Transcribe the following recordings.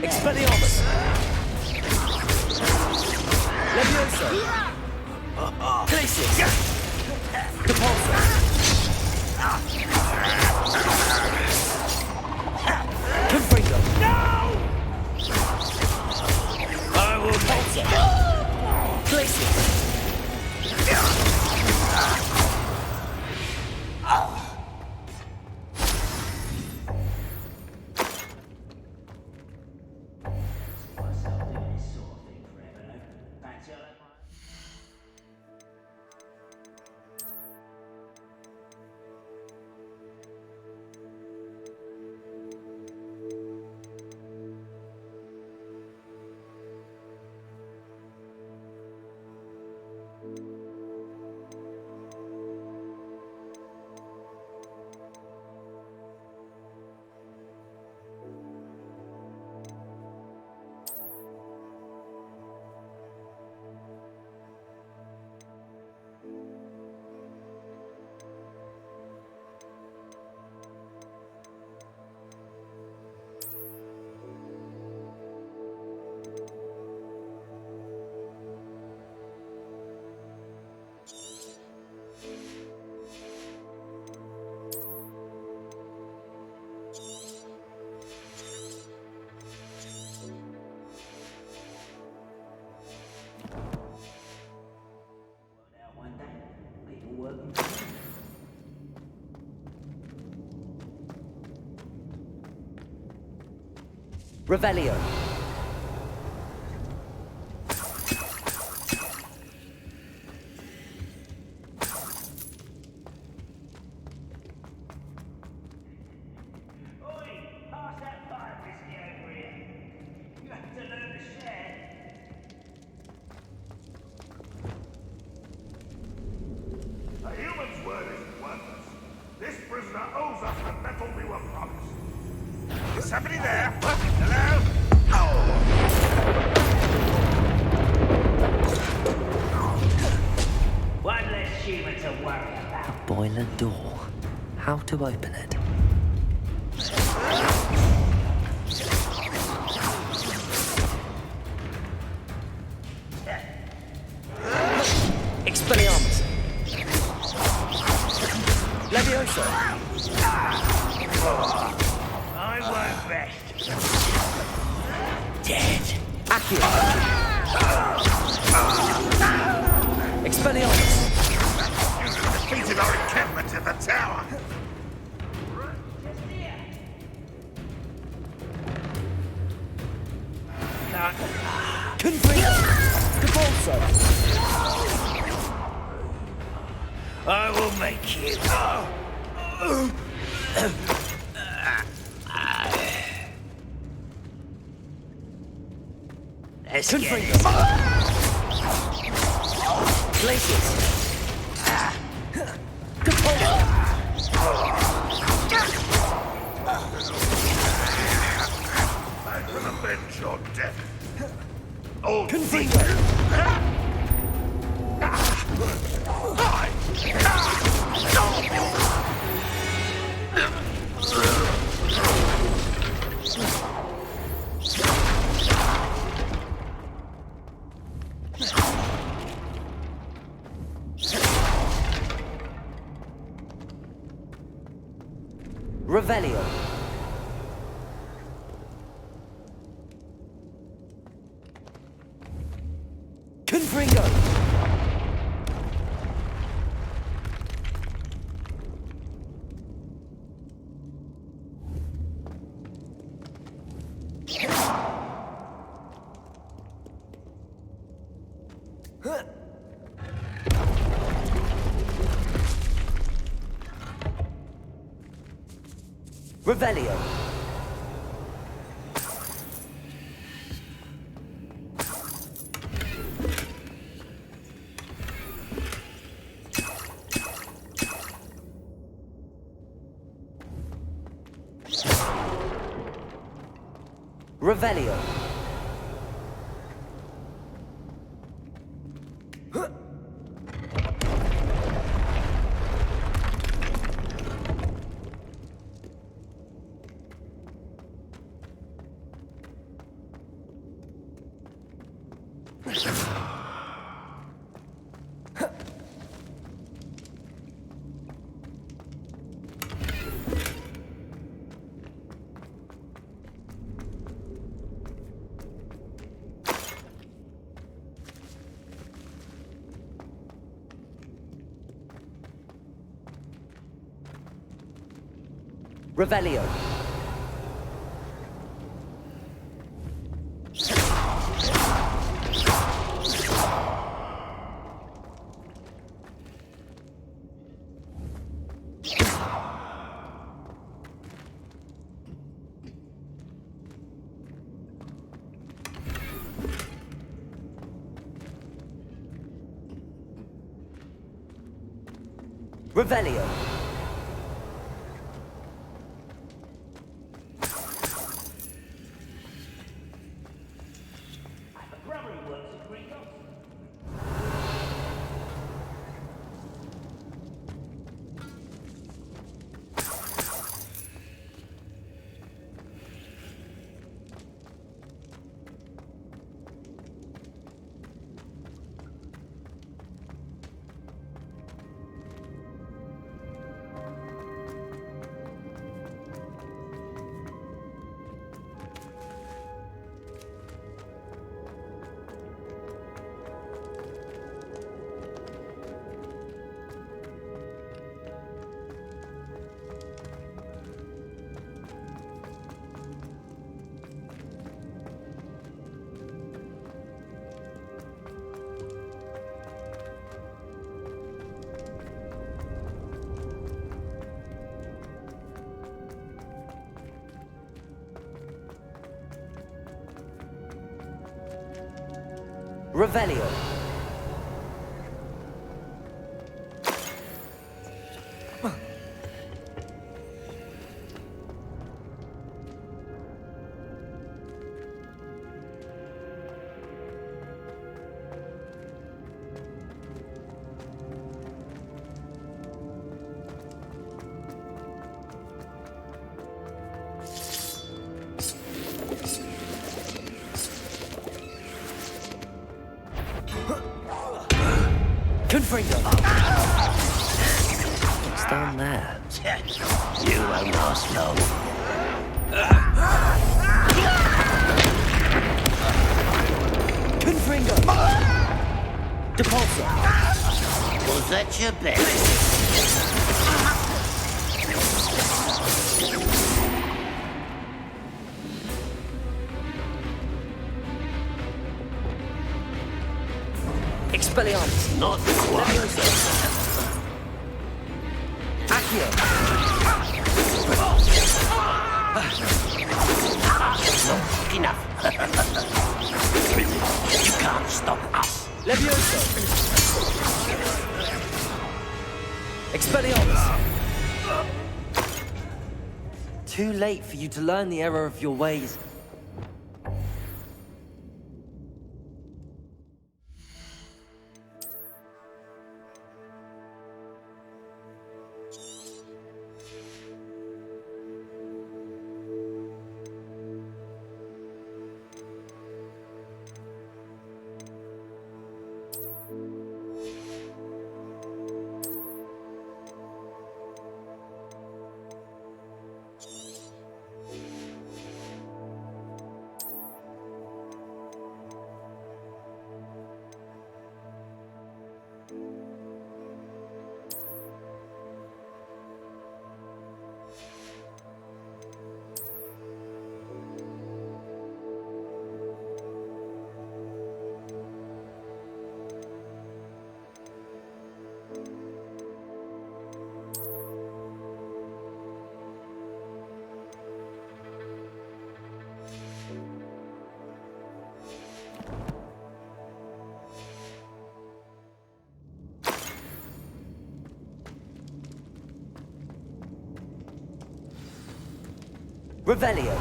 Expelliarmus! Levioso! Glacius! Geforce! Confringo! No! I will Pulsar! Glacius! Revelio. Boiler door. How to open it? Expelliarmus. Levioso. I won't rest. Dead. Accio. Expelliarmus. Defeated our encampment in the tower. Confringo. Geforce. I will make you. Confringo. Glacius. I will avenge your death. Old Confringo. Revelio. Confringo. Revelio. Revelio. Revelio. Revelio. Revelio. Confringo. What's down there? You won't last long. Confringo. Depulso. Was that your best? Expelliarmus. Not required. Accio. Not enough. You can't stop us. Levioso. Expelliarmus. Too late for you to learn the error of your ways. Revelio.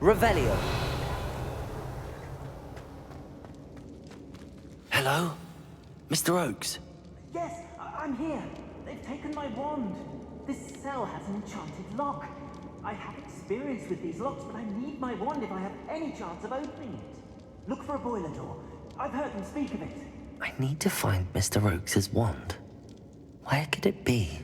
Revelio. Hello? Mr. Oakes? Yes, I'm here. They've taken my wand. This cell has an enchanted lock. I have experience with these locks, but I need my wand if I have any chance of opening it. Look for a boiler door. I've heard them speak of it. I need to find Mr. Oakes' wand. Where could it be?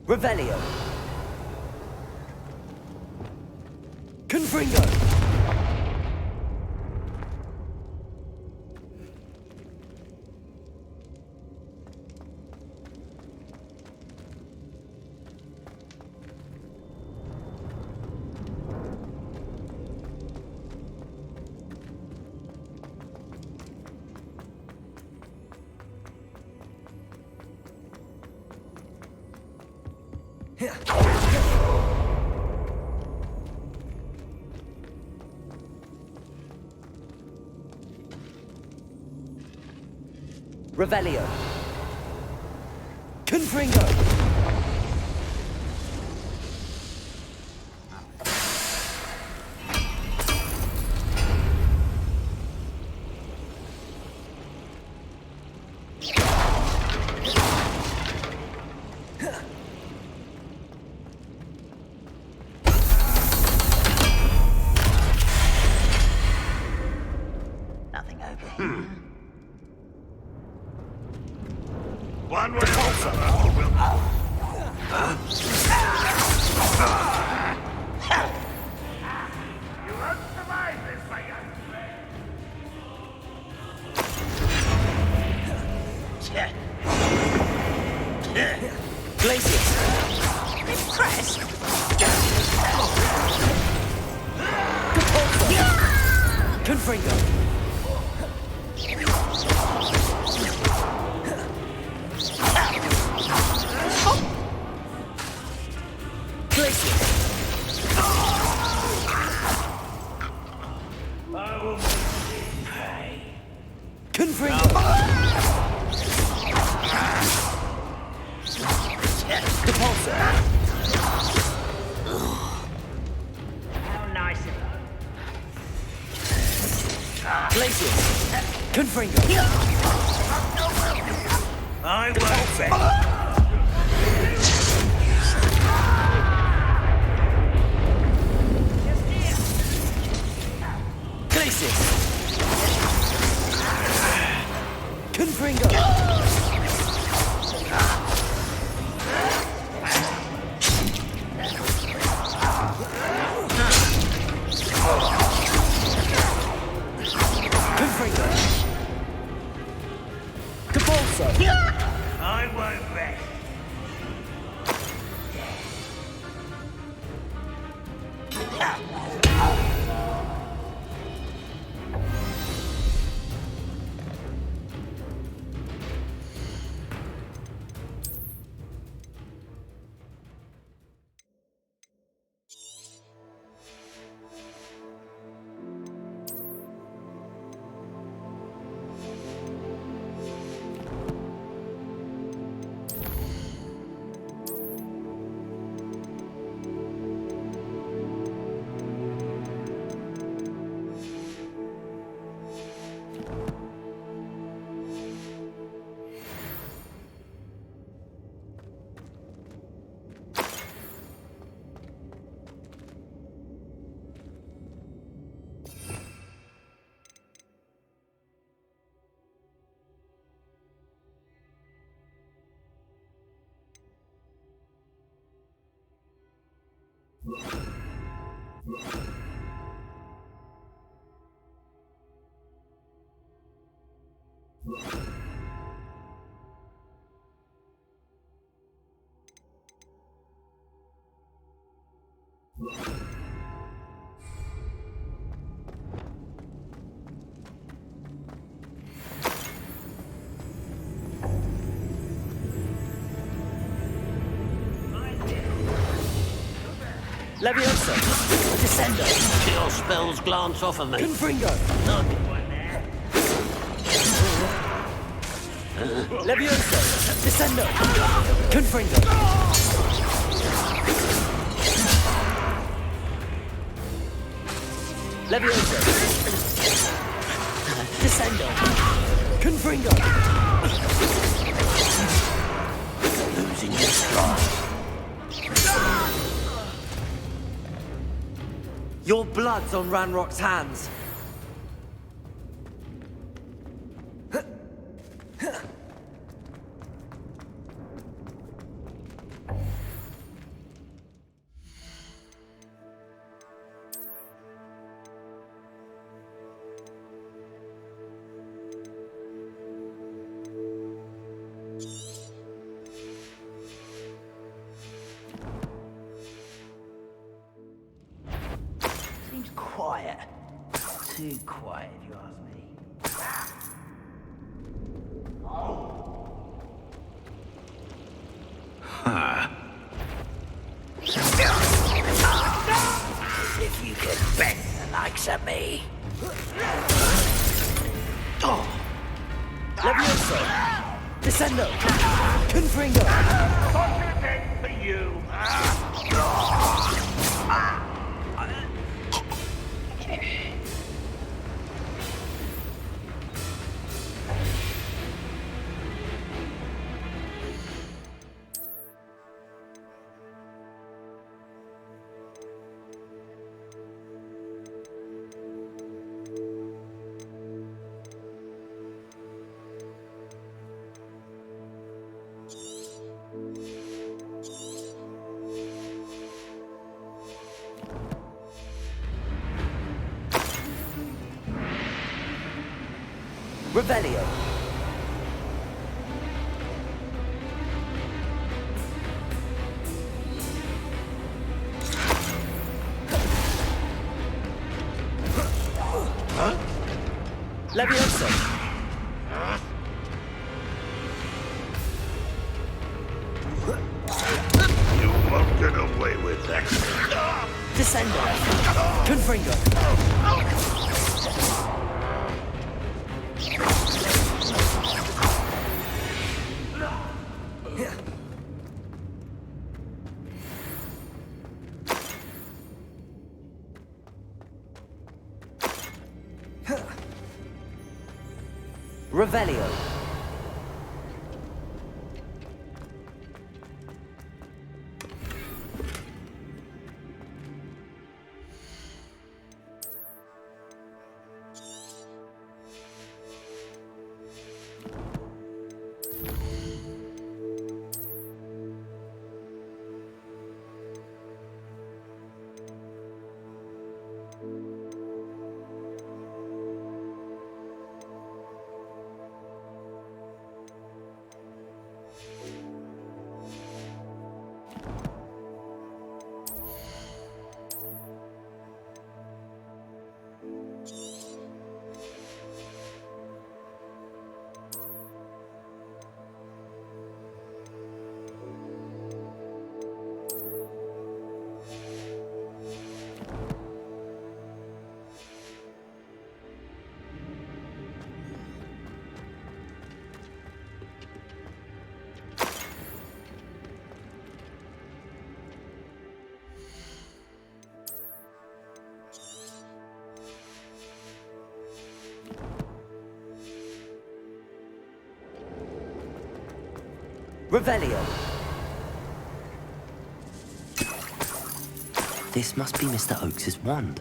Revelio. Confringo. Revelio. Confringo. Nothing over here. One way or another, we'll... You won't survive this, my young friend. Glacius. Impressed. Confringo. Glacius. I will make you pay. Confringo. Depulso. How nice of you. Glacius. Confringo. I won't bet. Glacius. Confringo. Confringo. Depulso. I won't bet. Levioso! Descendo! Your spells glance off of me. Confringo! Levioso! Descendo! Confringo! Levioso! Descendo! Confringo! Losing your stride. Your blood's on Ranrock's hands. Seems quiet. Too quiet, if you ask me. If you could bend the likes of me. Levioso! Descendo! Confringo! Content for you. Revelio! Levioso! You won't get away with that. Descendo! Confringo! Revelio! Revelio! This must be Mr. Oakes's wand.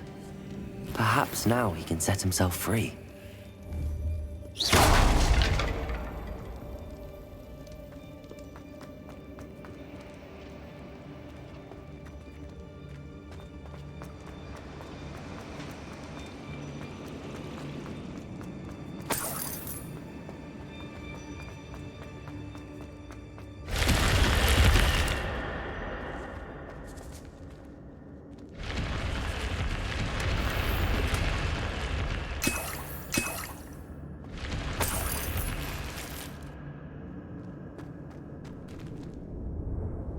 Perhaps now he can set himself free.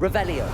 Revelio!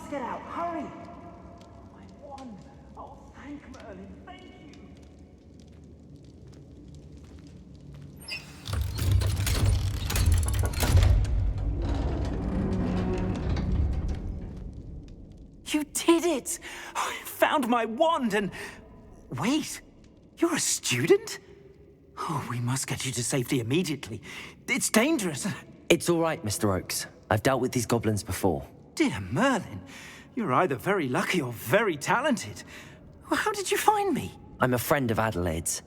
must get out. Hurry! My wand. Oh, thank Merlin. Thank you. You did it! I found my wand and... Wait, you're a student? Oh, we must get you to safety immediately. It's dangerous. It's all right, Mr. Oakes. I've dealt with these goblins before. Dear Merlin, you're either very lucky or very talented. Well, how did you find me? I'm a friend of Adelaide's.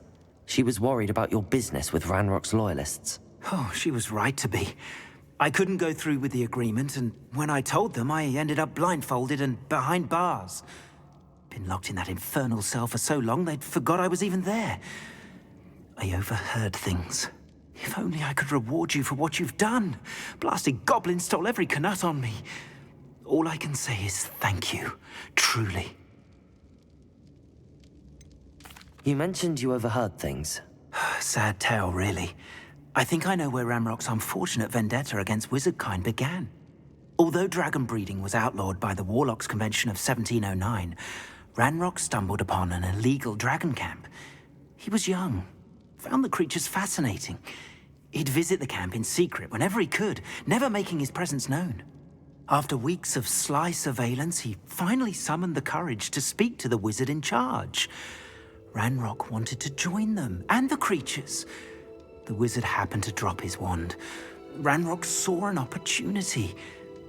She was worried about your business with Ranrock's loyalists. Oh, she was right to be. I couldn't go through with the agreement, and when I told them, I ended up blindfolded and behind bars. Been locked in that infernal cell for so long, they'd forgot I was even there. I overheard things. If only I could reward you for what you've done. Blasted goblin stole every canut on me. All I can say is thank you, truly. You mentioned you overheard things. Sad tale, really. I think I know where Ranrock's unfortunate vendetta against wizardkind began. Although dragon breeding was outlawed by the Warlocks Convention of 1709, Ranrock stumbled upon an illegal dragon camp. He was young, found the creatures fascinating. He'd visit the camp in secret whenever he could, never making his presence known. After weeks of sly surveillance, he finally summoned the courage to speak to the wizard in charge. Ranrock wanted to join them, and the creatures. The wizard happened to drop his wand. Ranrock saw an opportunity.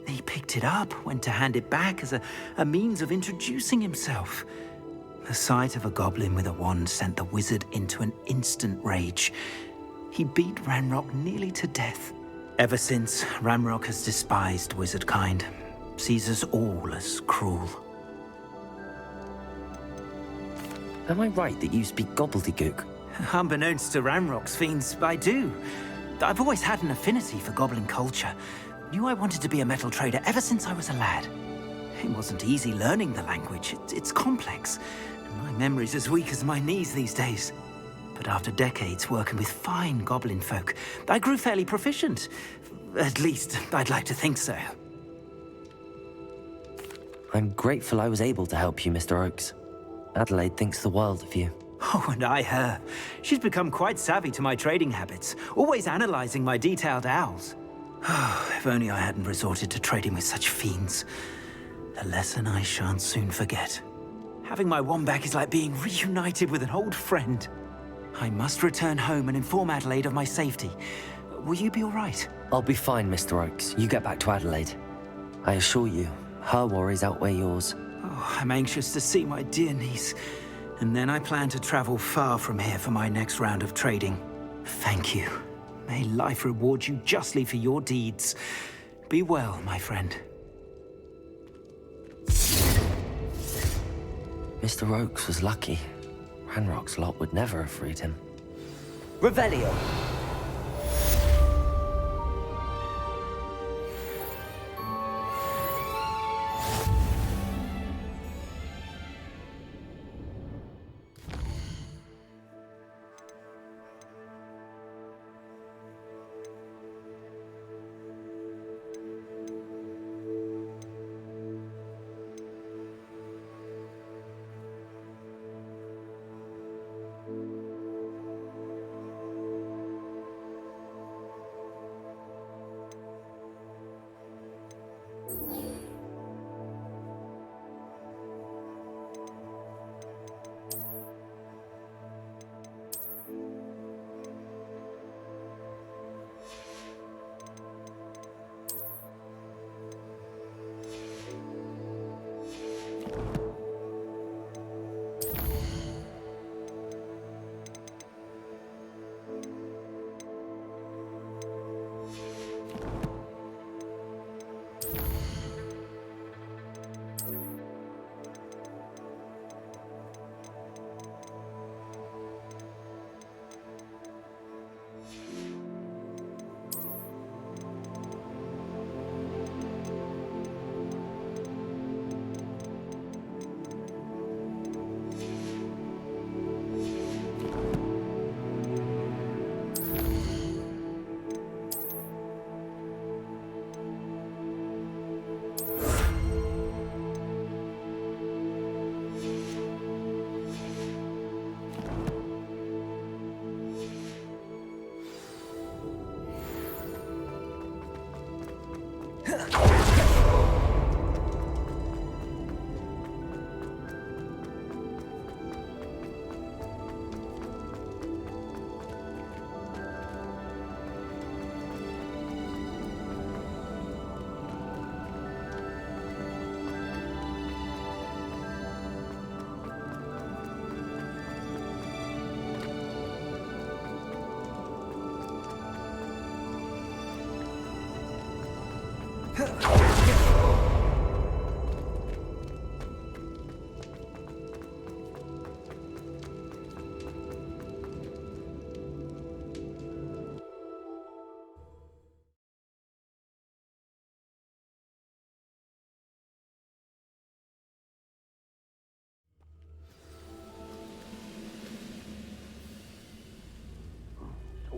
He picked it up, went to hand it back as a means of introducing himself. The sight of a goblin with a wand sent the wizard into an instant rage. He beat Ranrock nearly to death. Ever since, Ranrock has despised wizardkind, sees us all as cruel. Am I right that you speak gobbledygook? Unbeknownst to Ranrock's fiends, I do. I've always had an affinity for goblin culture. Knew I wanted to be a metal trader ever since I was a lad. It wasn't easy learning the language. It's complex. And my memory's as weak as my knees these days. But after decades working with fine goblin folk, I grew fairly proficient. At least, I'd like to think so. I'm grateful I was able to help you, Mr. Oakes. Adelaide thinks the world of you. Oh, and I her. She's become quite savvy to my trading habits, always analyzing my detailed owls. If only I hadn't resorted to trading with such fiends. A lesson I shan't soon forget. Having my wand back is like being reunited with an old friend. I must return home and inform Adelaide of my safety. Will you be all right? I'll be fine, Mr. Oakes. You get back to Adelaide. I assure you, her worries outweigh yours. Oh, I'm anxious to see my dear niece. And then I plan to travel far from here for my next round of trading. Thank you. May life reward you justly for your deeds. Be well, my friend. Mr. Oakes was lucky. Ranrock's lot would never have freed him. Revelio.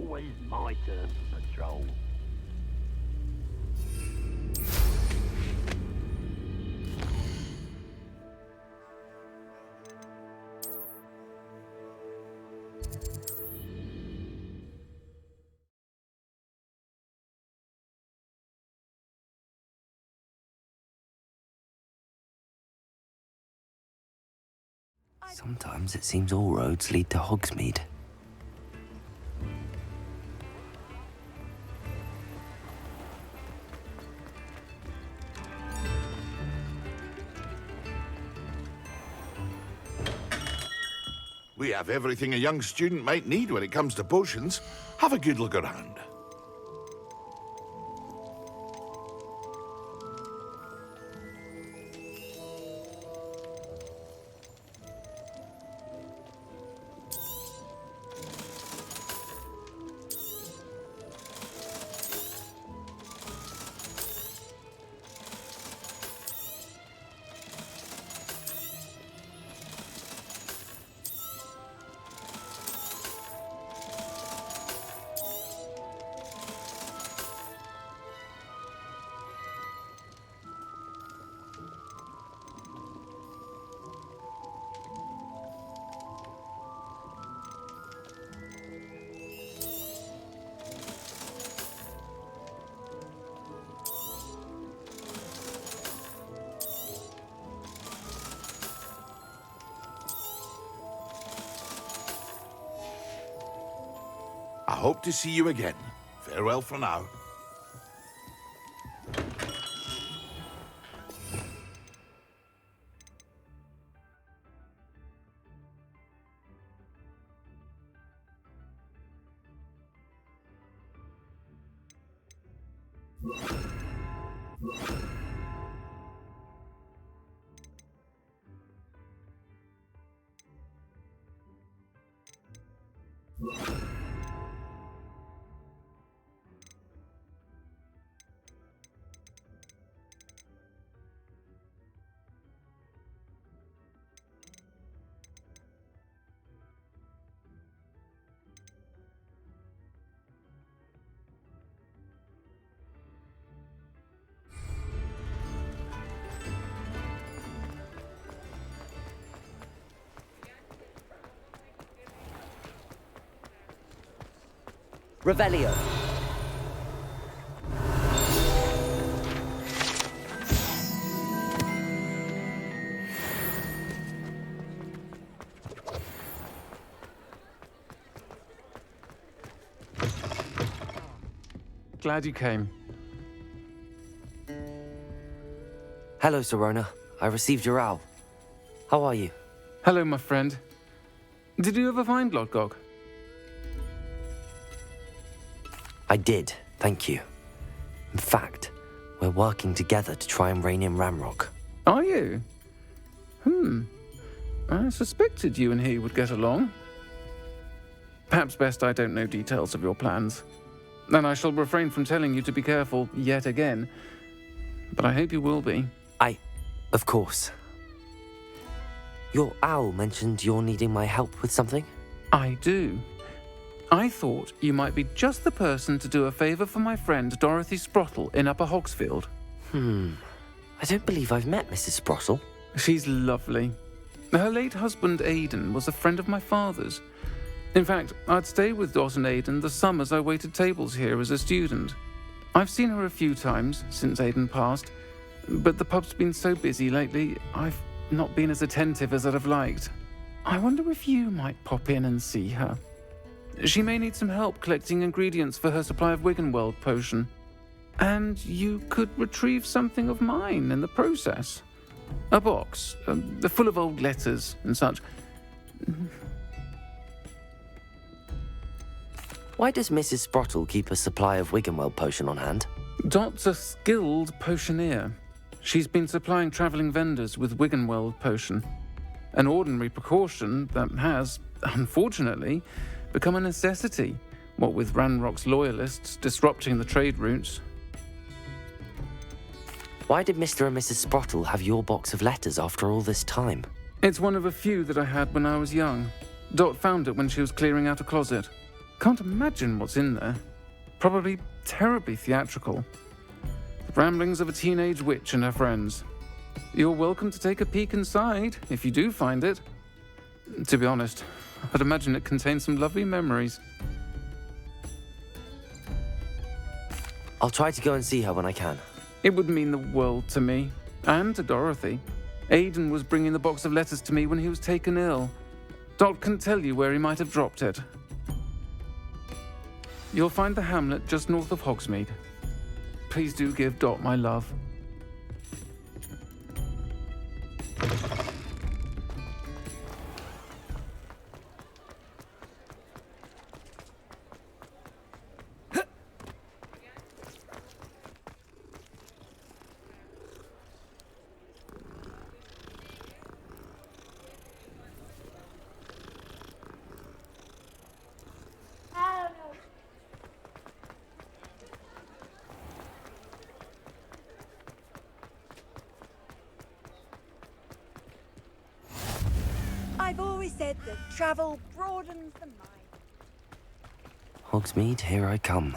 always my turn to patrol. Sometimes it seems all roads lead to Hogsmeade. We have everything a young student might need when it comes to potions. Have a good look around. I hope to see you again. Farewell for now. Revelio. Glad you came. Hello, Sirona. I received your owl. How are you? Hello, my friend. Did you ever find Lodgok? I did, thank you. In fact, we're working together to try and rein in Ramrock. Are you? I suspected you and he would get along. Perhaps best I don't know details of your plans. And I shall refrain from telling you to be careful yet again. But I hope you will be. Of course. Your owl mentioned you're needing my help with something? I do. I thought you might be just the person to do a favour for my friend Dorothy Sprottle in Upper Hogsfield. I don't believe I've met Mrs. Sprottle. She's lovely. Her late husband Aidan was a friend of my father's. In fact, I'd stayed with Dot and Aidan the summers I waited tables here as a student. I've seen her a few times since Aidan passed, but the pub's been so busy lately, I've not been as attentive as I'd have liked. I wonder if you might pop in and see her. She may need some help collecting ingredients for her supply of Wiggenweld potion. And you could retrieve something of mine in the process. A box, full of old letters and such. Why does Mrs. Sprottle keep a supply of Wiggenweld potion on hand? Dot's a skilled potioneer. She's been supplying travelling vendors with Wiggenweld potion. An ordinary precaution that has, unfortunately, become a necessity, what with Ranrock's loyalists disrupting the trade routes. Why did Mr. and Mrs. Sprottle have your box of letters after all this time? It's one of a few that I had when I was young. Dot found it when she was clearing out a closet. Can't imagine what's in there. Probably terribly theatrical. The ramblings of a teenage witch and her friends. You're welcome to take a peek inside, if you do find it. To be honest, I'd imagine it contains some lovely memories. I'll try to go and see her when I can. It would mean the world to me, and to Dorothy. Aidan was bringing the box of letters to me when he was taken ill. Dot can tell you where he might have dropped it. You'll find the hamlet just north of Hogsmeade. Please do give Dot my love. I've always said that travel broadens the mind. Hogsmeade, here I come.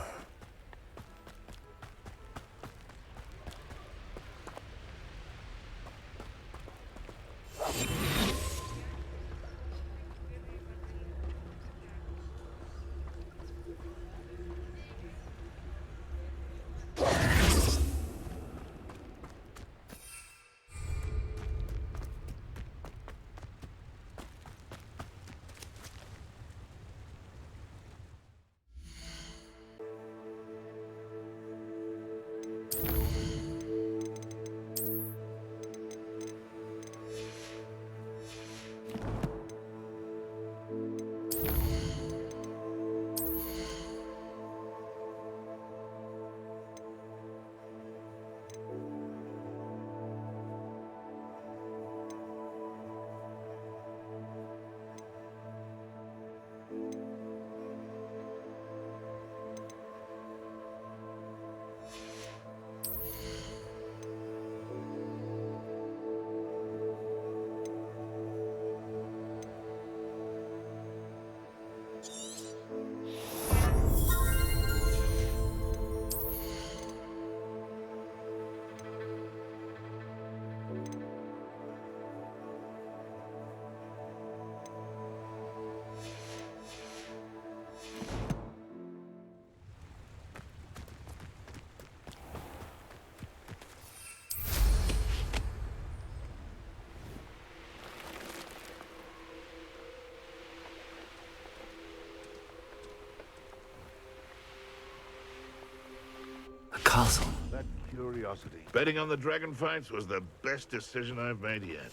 A castle. That curiosity. Betting on the dragon fights was the best decision I've made yet.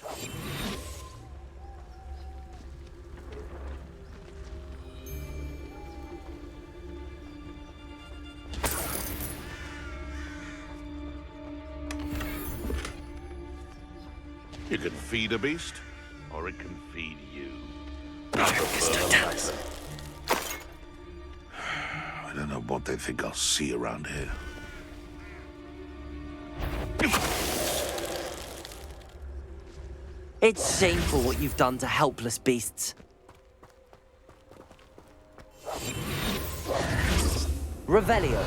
You can feed a beast, or it can feed you. Don't I don't know what they think I'll see around here. It's shameful what you've done to helpless beasts. Revelio.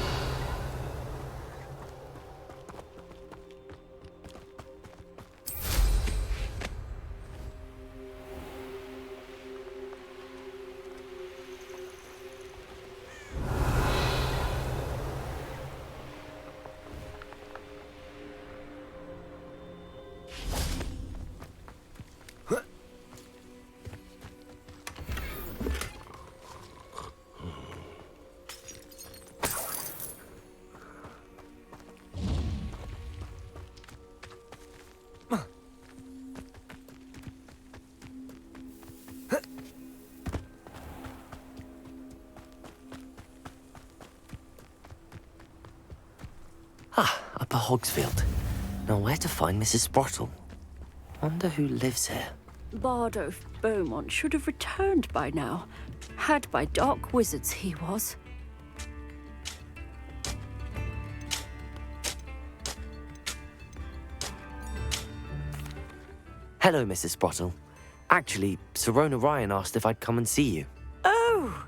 Upper Hogsfield. Now where to find Mrs. Sprottle? Wonder who lives here. Bardo Beaumont should have returned by now. Had by dark wizards he was. Hello, Mrs. Sprottle. Actually, Sirona Ryan asked if I'd come and see you. Oh!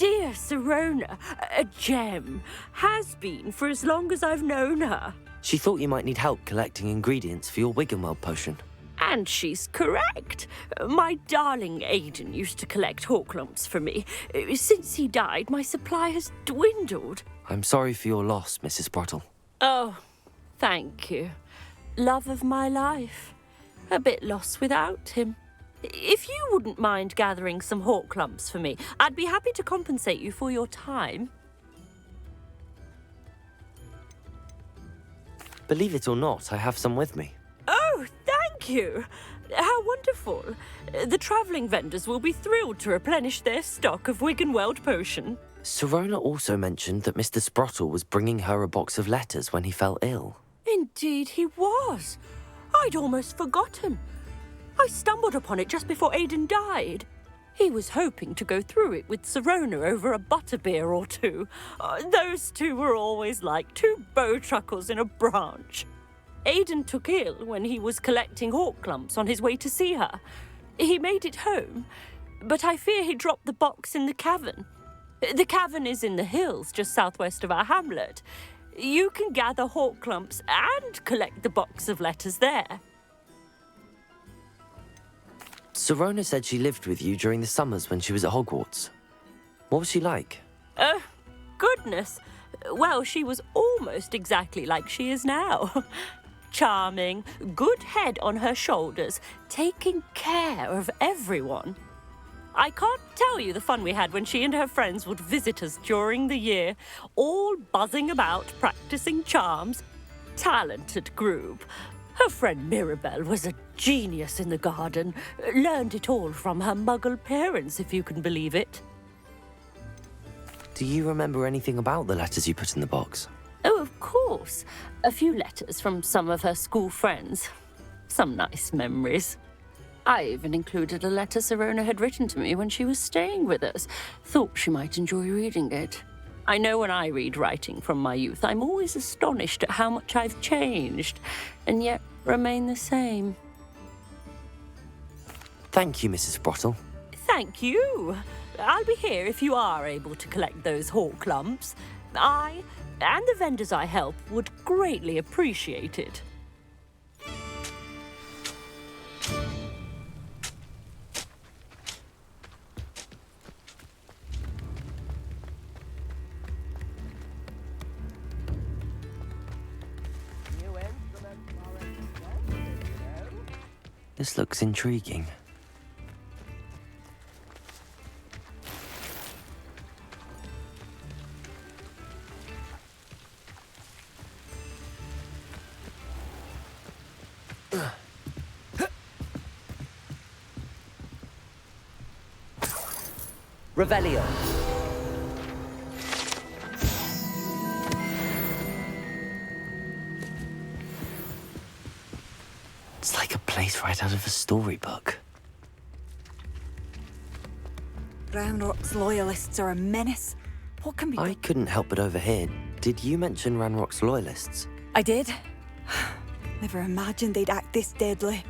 dear Sirona, a gem, has been for as long as I've known her. She thought you might need help collecting ingredients for your Wiggenweld potion. And she's correct. My darling Aiden used to collect Hawklumps for me. Since he died, my supply has dwindled. I'm sorry for your loss, Mrs. Sprottle. Oh, thank you. Love of my life. A bit lost without him. If you wouldn't mind gathering some Hawklumps for me, I'd be happy to compensate you for your time. Believe it or not, I have some with me. Oh, thank you. How wonderful. The travelling vendors will be thrilled to replenish their stock of Wiggenweld potion. Sirona also mentioned that Mr. Sprottle was bringing her a box of letters when he fell ill. Indeed he was. I'd almost forgotten. I stumbled upon it just before Aiden died. He was hoping to go through it with Sirona over a butterbeer or two. Those two were always like two bowtruckles in a branch. Aiden took ill when he was collecting Hawklumps on his way to see her. He made it home, but I fear he dropped the box in the cavern. The cavern is in the hills just southwest of our hamlet. You can gather Hawklumps and collect the box of letters there. Sirona said she lived with you during the summers when she was at Hogwarts. What was she like? Goodness. Well, she was almost exactly like she is now. Charming, good head on her shoulders, taking care of everyone. I can't tell you the fun we had when she and her friends would visit us during the year, all buzzing about, practicing charms. Talented group. Her friend Mirabelle was a genius in the garden. Learned it all from her muggle parents, if you can believe it. Do you remember anything about the letters you put in the box? Oh, of course. A few letters from some of her school friends. Some nice memories. I even included a letter Sirona had written to me when she was staying with us. Thought she might enjoy reading it. I know when I read writing from my youth, I'm always astonished at how much I've changed, and yet remain the same. Thank you, Mrs. Sprottle. Thank you. I'll be here if you are able to collect those Hawklumps. I, and the vendors I help, would greatly appreciate it. This looks intriguing. Revelio. It's like a place right out of a storybook. Ranrock's loyalists are a menace. What can be I done? couldn't help but overhear. Did you mention Ranrock's loyalists? I did. Never imagined they'd act this deadly.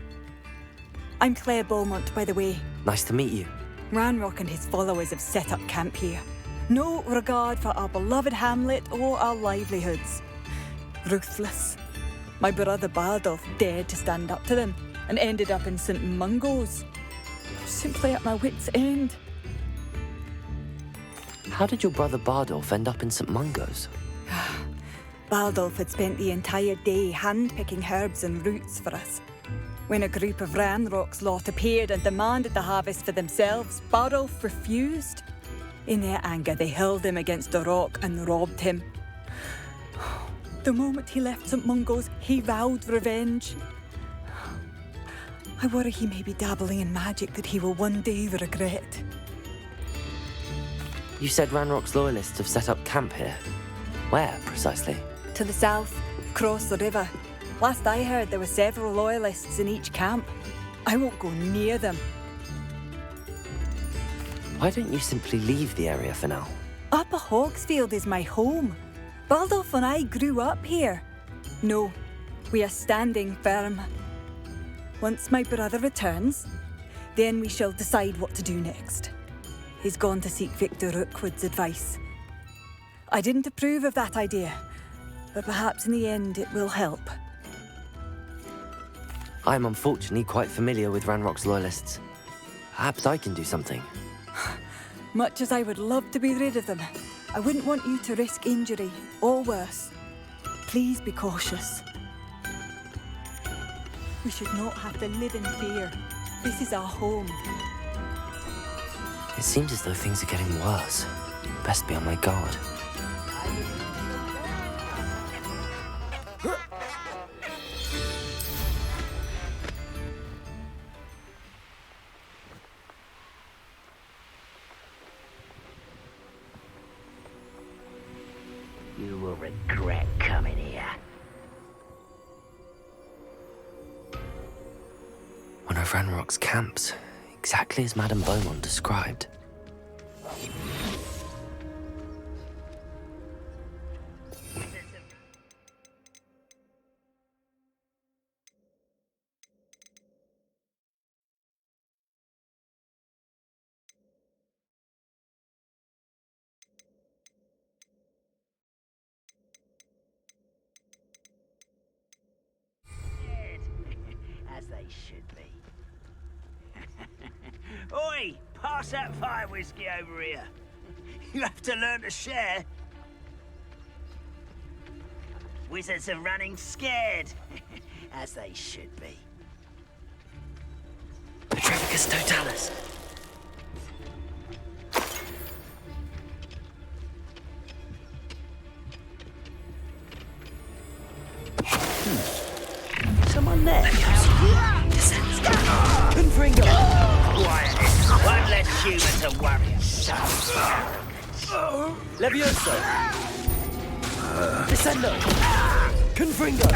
I'm Claire Beaumont, by the way. Nice to meet you. Ranrock and his followers have set up camp here. No regard for our beloved hamlet or our livelihoods. Ruthless. My brother Bardolph dared to stand up to them and ended up in St. Mungo's. Simply at my wit's end. How did your brother Bardolph end up in St. Mungo's? Bardolph had spent the entire day hand-picking herbs and roots for us. When a group of Ranrock's lot appeared and demanded the harvest for themselves, Bardolph refused. In their anger, they hurled him against a rock and robbed him. The moment he left St. Mungo's, he vowed revenge. I worry he may be dabbling in magic that he will one day regret. You said Ranrock's loyalists have set up camp here. Where, precisely? To the south, across the river. Last I heard, there were several loyalists in each camp. I won't go near them. Why don't you simply leave the area for now? Upper Hogsfield is my home. Bardolph and I grew up here. No, we are standing firm. Once my brother returns, then we shall decide what to do next. He's gone to seek Victor Rookwood's advice. I didn't approve of that idea, but perhaps in the end it will help. I'm unfortunately quite familiar with Ranrock's loyalists. Perhaps I can do something. Much as I would love to be rid of them, I wouldn't want you to risk injury, or worse. Please be cautious. We should not have to live in fear. This is our home. It seems as though things are getting worse. Best be on my guard. You will regret coming here. One of Ranrock's camps, exactly as Madame Beaumont described. As they should be. Oi! Pass that fire whiskey over here. You have to learn to share. Wizards are running scared. As they should be. Petrificus totalis. Someone there. Confringo! Quiet. One less human to worry. Levioso! Descendo! Confringo!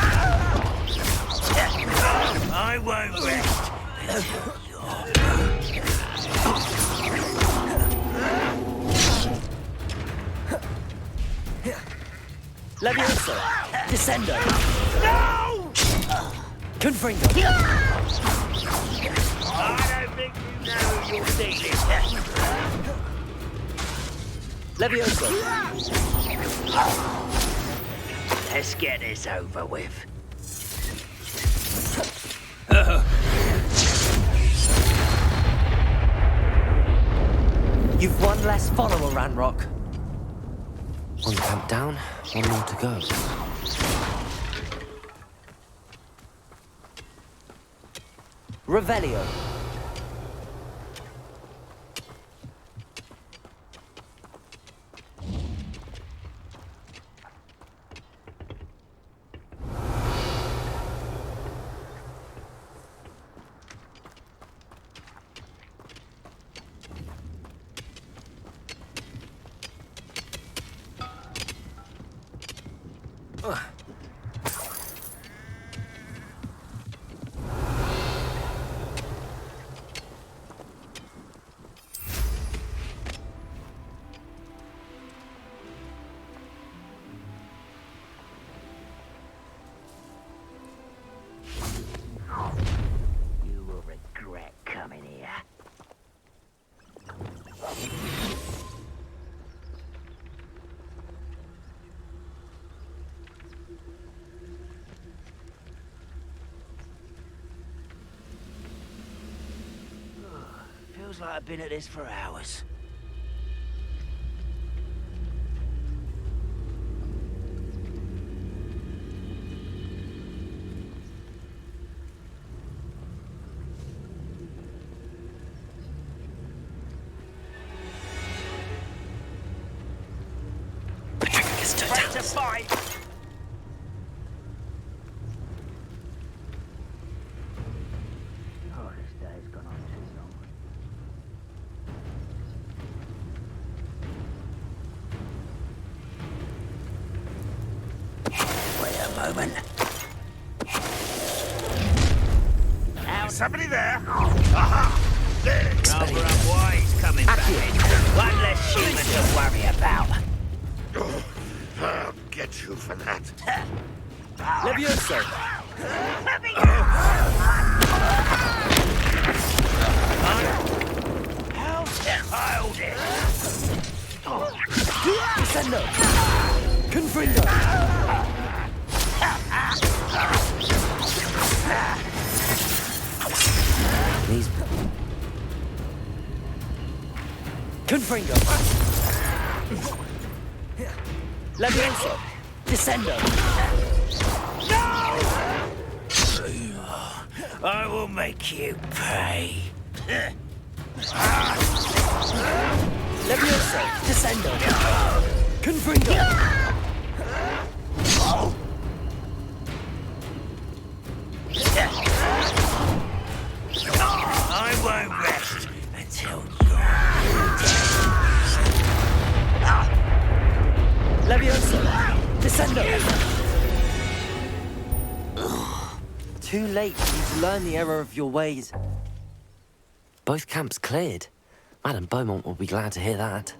I won't rest. Levioso! Descendo! No! Confringo! I don't think you know who you're dealing with. Levioso! Let's get this over with. You've one less follower, Ranrock. One camp down, one more to go. Revelio. You will regret coming here. Feels like I've been at this for hours. Petrificus Ready to totalis. fight! Oh, this day's gone on too long. Wait a moment. Somebody there? Aha! There! Rather unwise coming back. One less human to worry about. I'll get you for that. Levioso! Hold it! Descendo! Confringo! These Confringo! Levioso! Descendo! I will make you pay. Levioso! Descendo! Confringo! I won't rest until you're Levioso! Descendo! too late for you to learn the error of your ways. Both camps cleared. Madame Beaumont will be glad to hear that.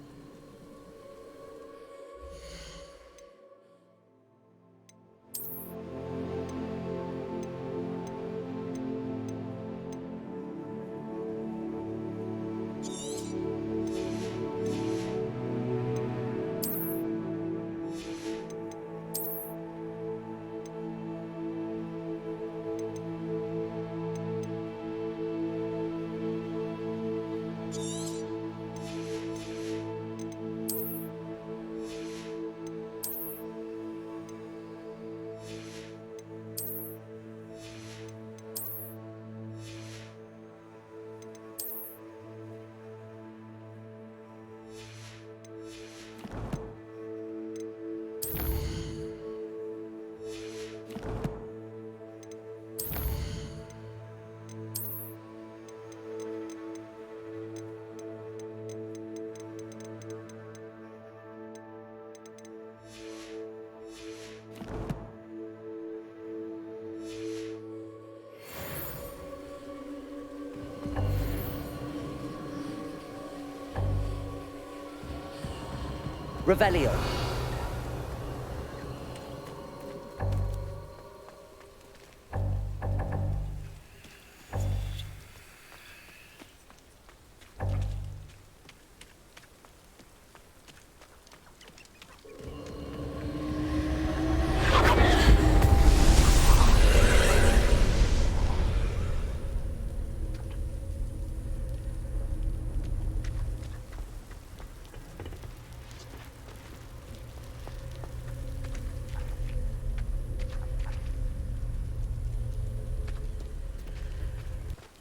Revelio.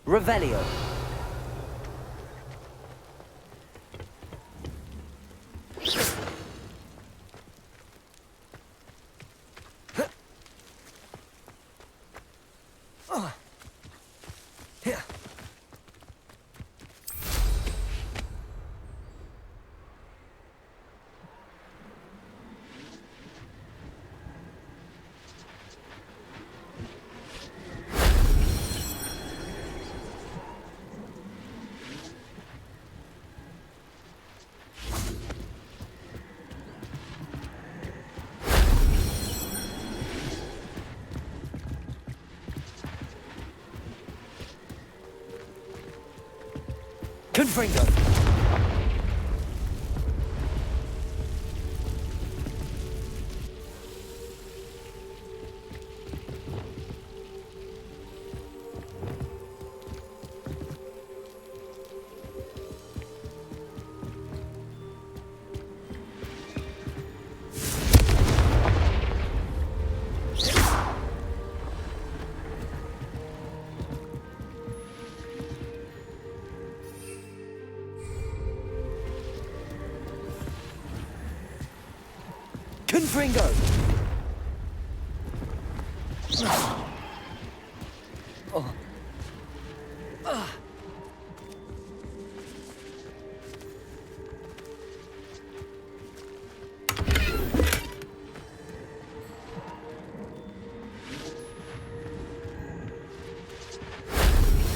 Revelio. Confringo. Confringo.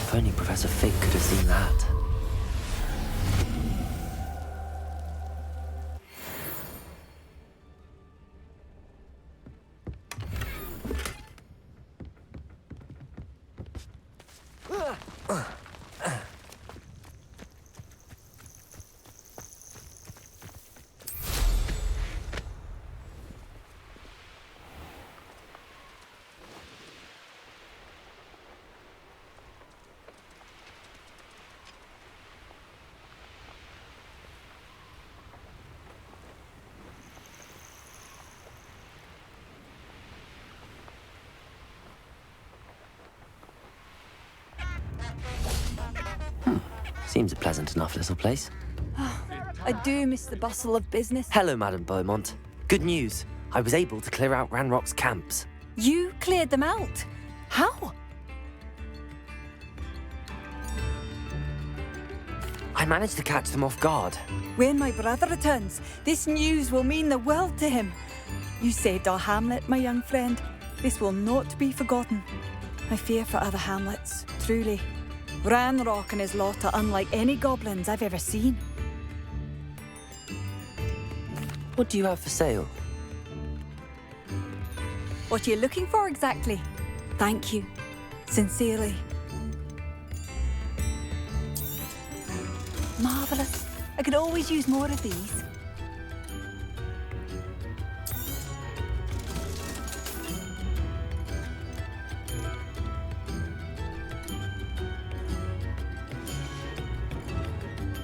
If only Professor Fig could have seen that. Seems a pleasant enough little place. I do miss the bustle of business. Hello, Madam Beaumont. Good news. I was able to clear out Ranrock's camps. You cleared them out? How? I managed to catch them off guard. When my brother returns, this news will mean the world to him. You saved our hamlet, my young friend. This will not be forgotten. I fear for other hamlets, truly. Ranrock and his lot are unlike any goblins I've ever seen. What do you have for sale? What are you looking for exactly? Thank you. Sincerely. Marvellous. I could always use more of these.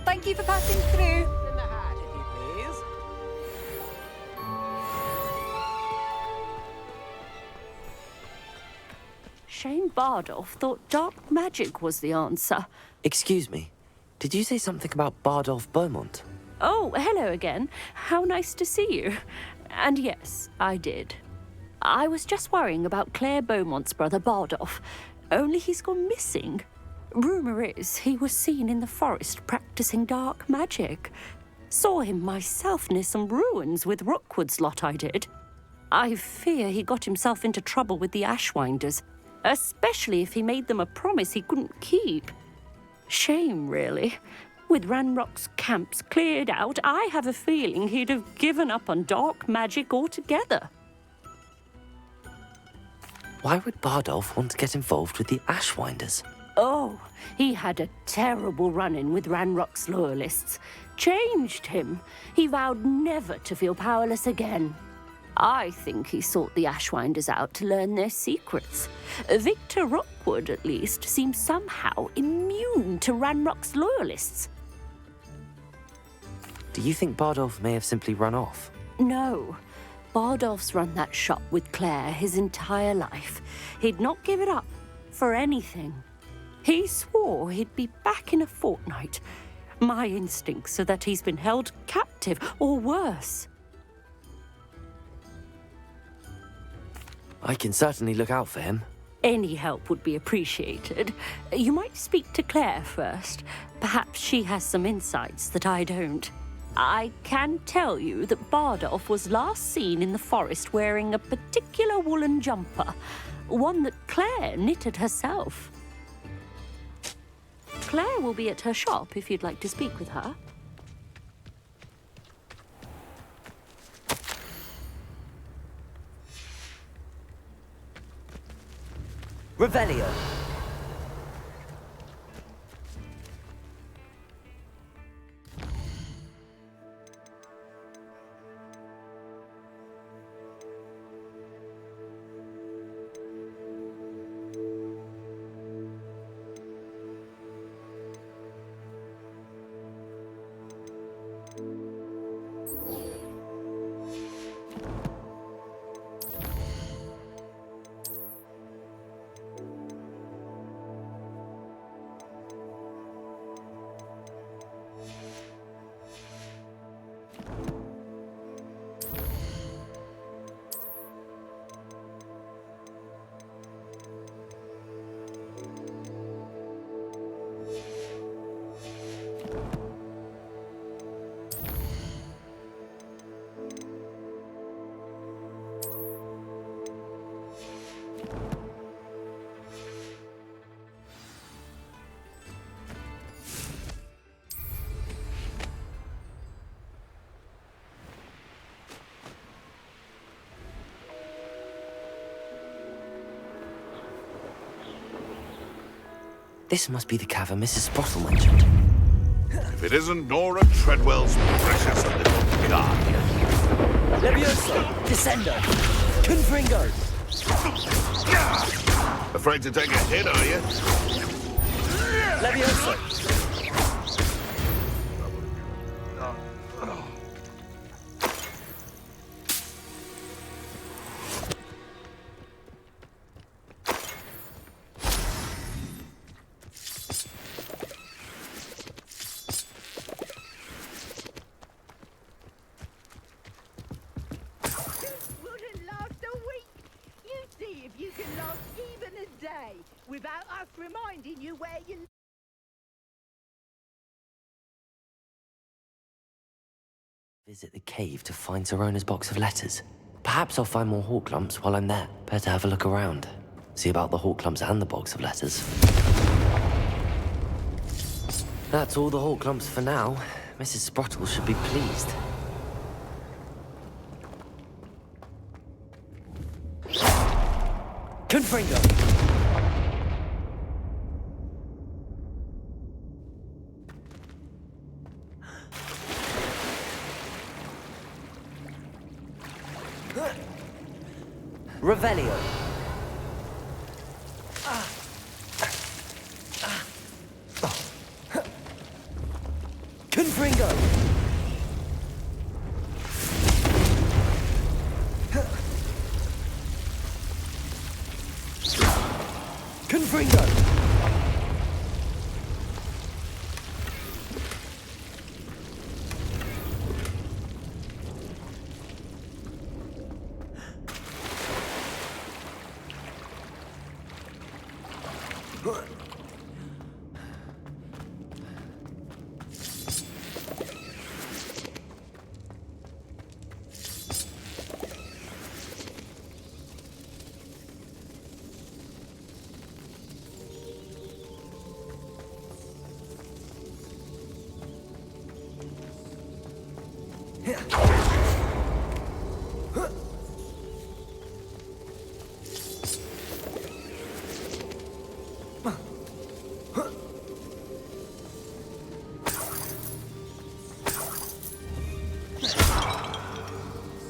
Thank you for passing through. Shane Bardolph thought dark magic was the answer. Excuse me. Did you say something about Bardolph Beaumont? Oh, hello again. How nice to see you. And yes, I did. I was just worrying about Claire Beaumont's brother Bardolph. Only he's gone missing. Rumour is he was seen in the forest practicing dark magic. Saw him myself near some ruins with Rookwood's lot I did. I fear he got himself into trouble with the Ashwinders, especially if he made them a promise he couldn't keep. Shame, really. With Ranrock's camps cleared out, I have a feeling he'd have given up on dark magic altogether. Why would Bardolph want to get involved with the Ashwinders? Oh, he had a terrible run-in with Ranrock's loyalists. Changed him. He vowed never to feel powerless again. I think he sought the Ashwinders out to learn their secrets. Victor Rookwood, at least, seems somehow immune to Ranrock's loyalists. Do you think Bardolph may have simply run off? No. Bardolph's run that shop with Claire his entire life. He'd not give it up for anything. He swore he'd be back in a fortnight. My instincts are that he's been held captive, or worse. I can certainly look out for him. Any help would be appreciated. You might speak to Claire first. Perhaps she has some insights that I don't. I can tell you that Bardolph was last seen in the forest wearing a particular woolen jumper, one that Claire knitted herself. Claire will be at her shop if you'd like to speak with her. Revelio. This must be the cavern Mrs. Sprottle mentioned. If it isn't Nora Treadwell's precious little guardian. Levioso. Descendo. Confringo. Afraid to take a hit, are you? Levioso. Visit the cave to find Zerona's box of letters. Perhaps I'll find more hawk lumps while I'm there. Better have a look around. See about the hawk lumps and the box of letters. That's all the hawk lumps for now. Mrs. Sprottle should be pleased. Confringo! Revelio. Confringo. Confringo.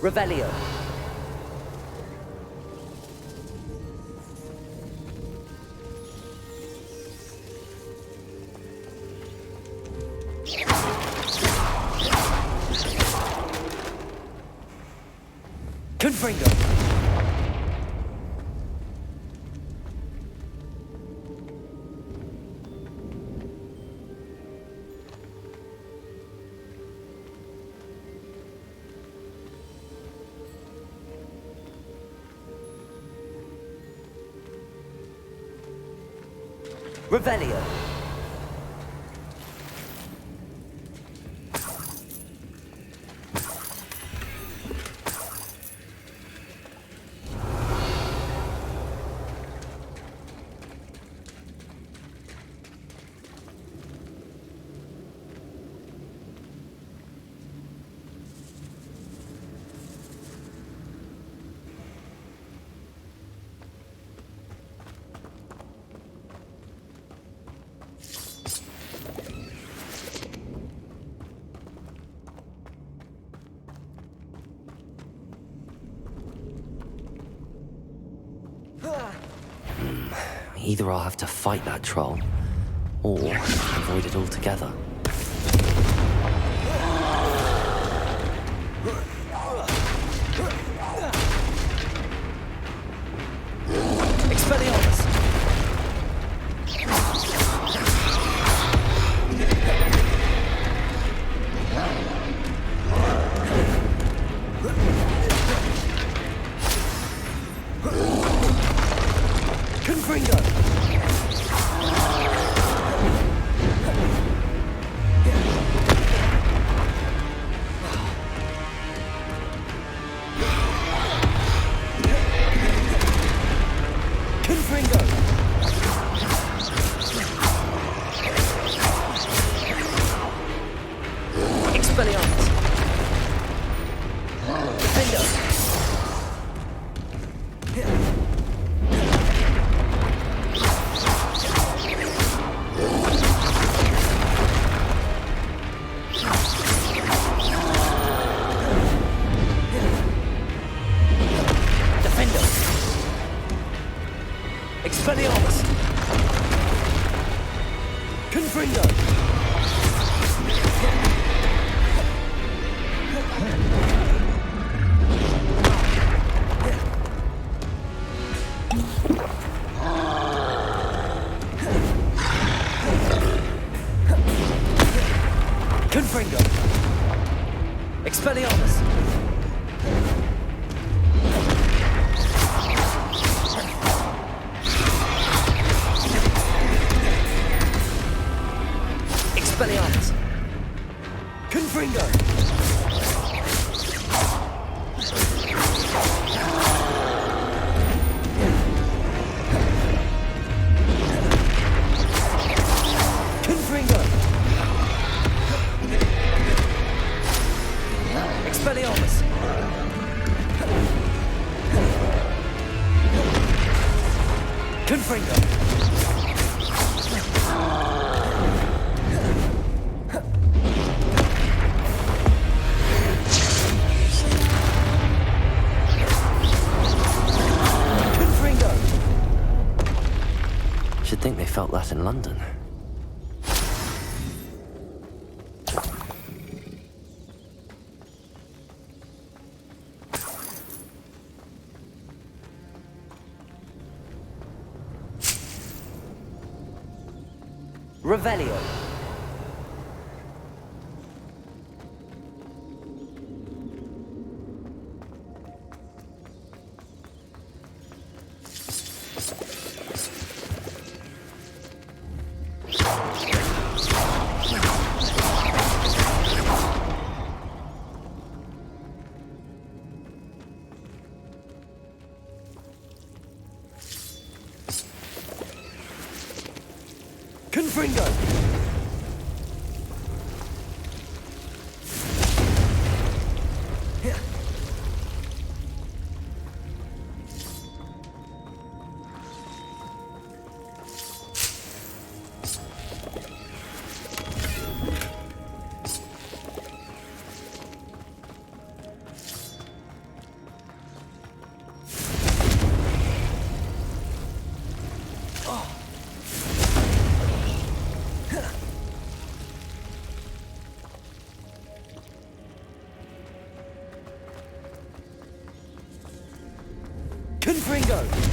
Revelio. Confringo. Revelio. Either I'll have to fight that troll, or avoid it altogether. Expelliarmus! Confringo! Expelliarmus! Defendo! Expelliarmus! Confringo! Confringo! Expelliarmus! Expelliarmus! Confringo! us in London. Revelio. Confringo! Confringo!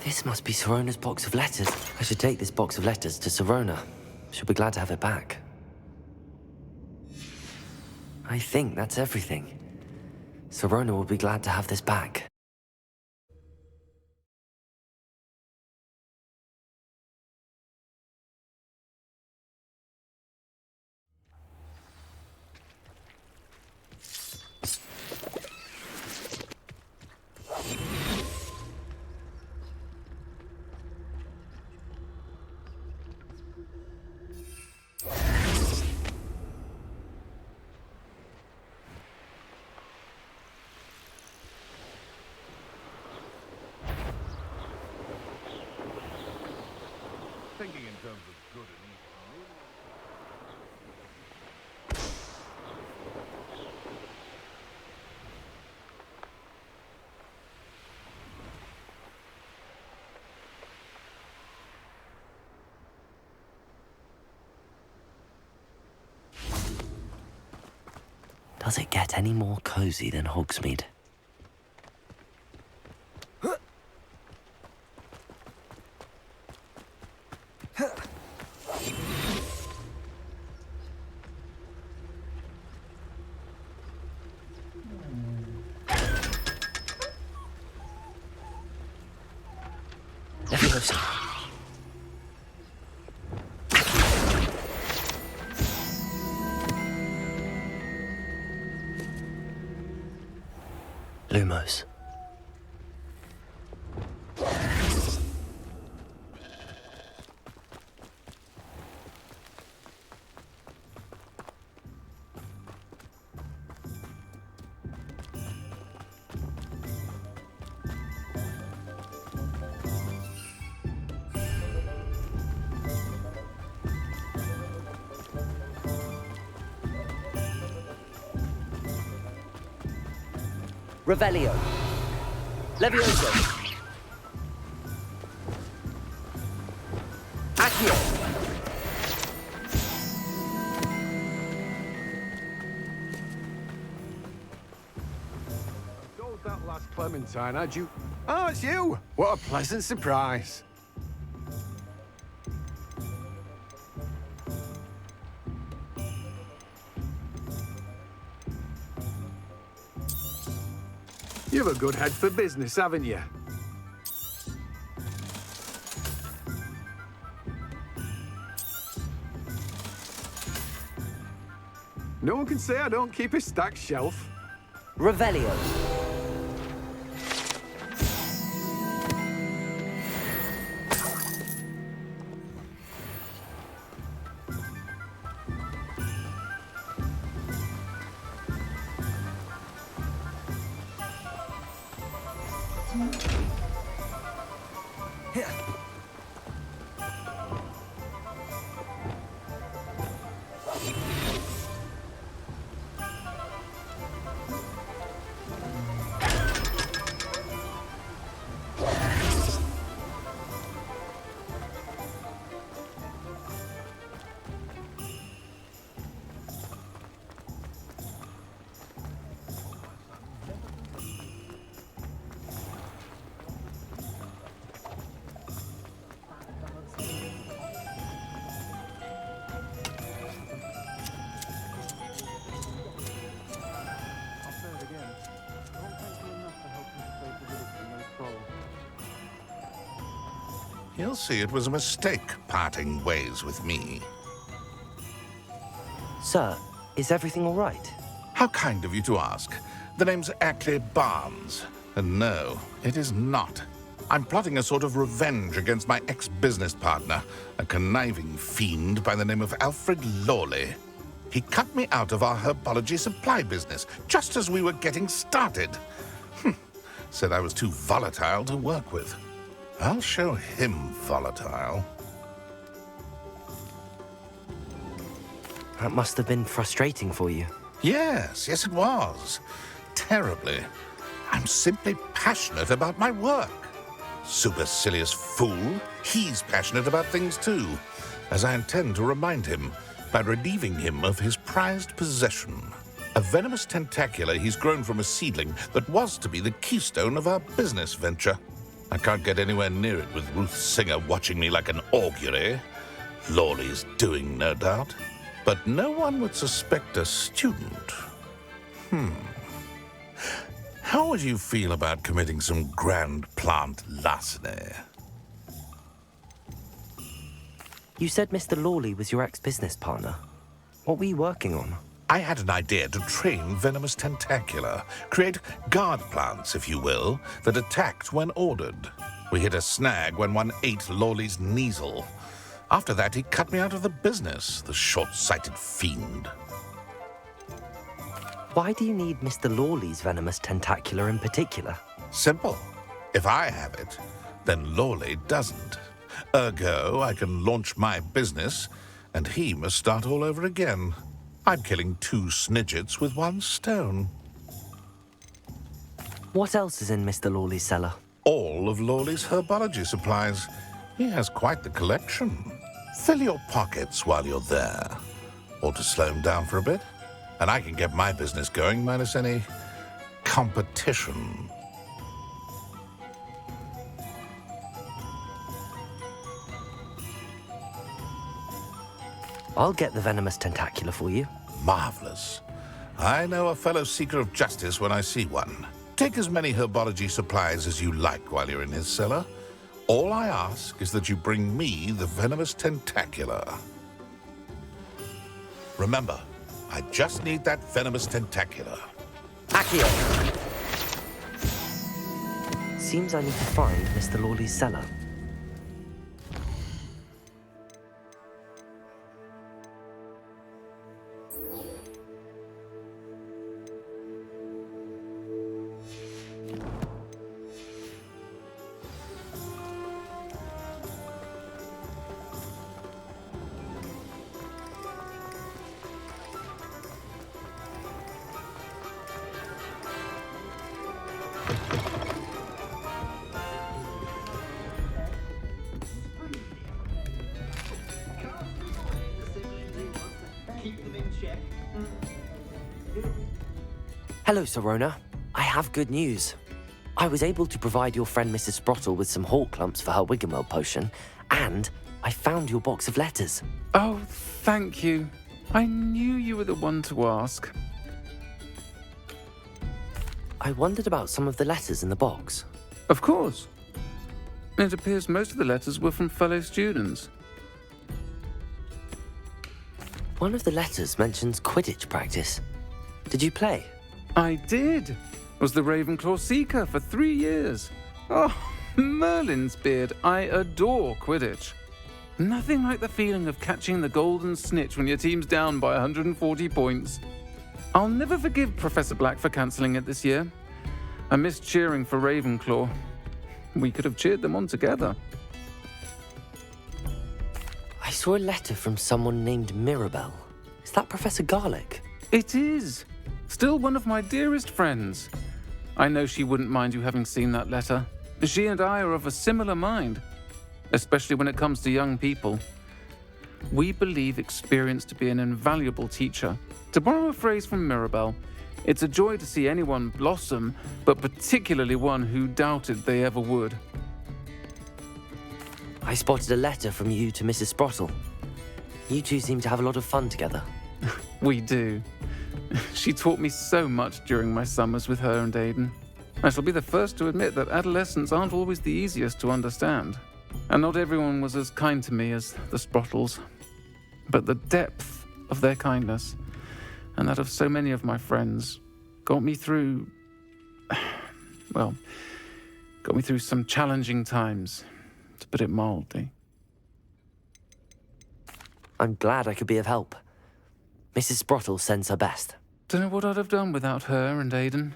This must be Sirona's box of letters. I should take this box of letters to Sirona. She'll be glad to have it back. I think that's everything. Sirona will be glad to have this back. Thinking in terms of good and evil. Does it get any more cozy than Hogsmeade? Leviosa. Lumos. Revelio. Levioso. Accio. last Clementine, had you... Oh, it's you! What a pleasant surprise. You've a good head for business, haven't you? No one can say I don't keep a stacked shelf. Revelio. You'll see it was a mistake parting ways with me. Sir, is everything all right? How kind of you to ask. The name's Ackley Barnes. And no, it is not. I'm plotting a sort of revenge against my ex-business partner, a conniving fiend by the name of Alfred Lawley. He cut me out of our herbology supply business just as we were getting started. Said I was too volatile to work with. I'll show him volatile. That must have been frustrating for you. Yes, it was. Terribly. I'm simply passionate about my work. Supercilious fool. He's passionate about things too, as I intend to remind him by relieving him of his prized possession. A venomous tentacular he's grown from a seedling that was to be the keystone of our business venture. I can't get anywhere near it with Ruth Singer watching me like an augury. Lawley's doing, no doubt. But no one would suspect a student. How would you feel about committing some grand plant larceny? You said Mr. Lawley was your ex-business partner. What were you working on? I had an idea to train venomous tentacula, create guard plants, if you will, that attacked when ordered. We hit a snag when one ate Lawley's Kneasel. After that, he cut me out of the business, the short-sighted fiend. Why do you need Mr. Lawley's venomous tentacular in particular? Simple. If I have it, then Lawley doesn't. Ergo, I can launch my business, and he must start all over again. I'm killing two snidgets with one stone. What else is in Mr. Lawley's cellar? All of Lawley's herbology supplies. He has quite the collection. Fill your pockets while you're there. Or to slow him down for a bit. And I can get my business going minus any competition. I'll get the venomous tentacular for you. Marvelous. I know a fellow seeker of justice when I see one. Take as many herbology supplies as you like while you're in his cellar. All I ask is that you bring me the venomous tentacular. Remember, I just need that venomous tentacular. Accio! Seems I need to find Mr. Lawley's cellar. Hello, Sirona. I have good news. I was able to provide your friend Mrs. Sprottle with some hawk clumps for her Wiggenweld potion, and I found your box of letters. Oh, thank you. I knew you were the one to ask. I wondered about some of the letters in the box. Of course. It appears most of the letters were from fellow students. One of the letters mentions Quidditch practice. Did you play? I did. Was the Ravenclaw Seeker for 3 years. Oh, Merlin's beard. I adore Quidditch. Nothing like the feeling of catching the golden snitch when your team's down by 140 points. I'll never forgive Professor Black for cancelling it this year. I missed cheering for Ravenclaw. We could have cheered them on together. I saw a letter from someone named Mirabelle. Is that Professor Garlick? It is. Still one of my dearest friends. I know she wouldn't mind you having seen that letter. She and I are of a similar mind, especially when it comes to young people. We believe experience to be an invaluable teacher. To borrow a phrase from Mirabelle, it's a joy to see anyone blossom, but particularly one who doubted they ever would. I spotted a letter from you to Mrs. Sprottle. You two seem to have a lot of fun together. We do. She taught me so much during my summers with her and Aidan. I shall be the first to admit that adolescents aren't always the easiest to understand. And not everyone was as kind to me as the Sprottles. But the depth of their kindness, and that of so many of my friends, got me through some challenging times, to put it mildly. I'm glad I could be of help. Mrs. Sprottle sends her best. Don't know what I'd have done without her and Aidan.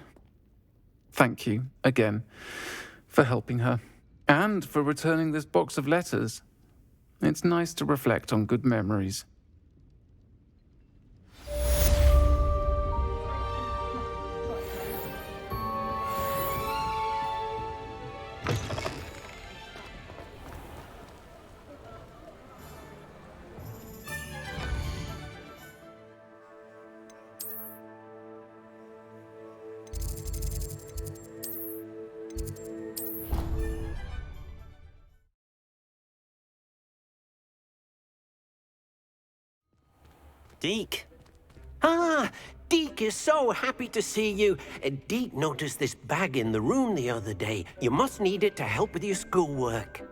Thank you, again, for helping her, and for returning this box of letters. It's nice to reflect on good memories. Deke. Ah, Deke is so happy to see you. Deke noticed this bag in the room the other day. You must need it to help with your schoolwork.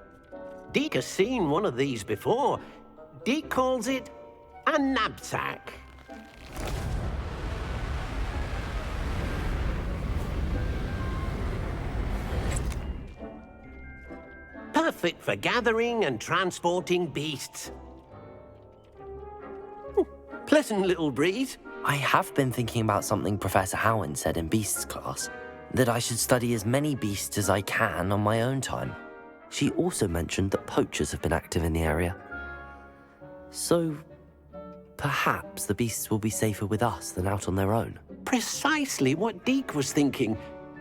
Deke has seen one of these before. Deke calls it a knapsack. Perfect for gathering and transporting beasts. Pleasant little breeze. I have been thinking about something Professor Howin said in Beasts class, that I should study as many beasts as I can on my own time. She also mentioned that poachers have been active in the area. So, perhaps the beasts will be safer with us than out on their own. Precisely what Deke was thinking.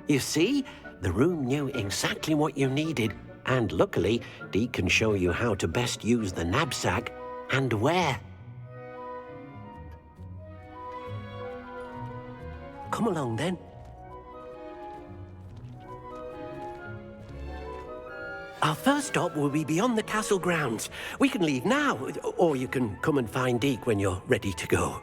You see, the room knew exactly what you needed, and luckily, Deke can show you how to best use the knapsack and where. Come along, then. Our first stop will be beyond the castle grounds. We can leave now, or you can come and find Deke when you're ready to go.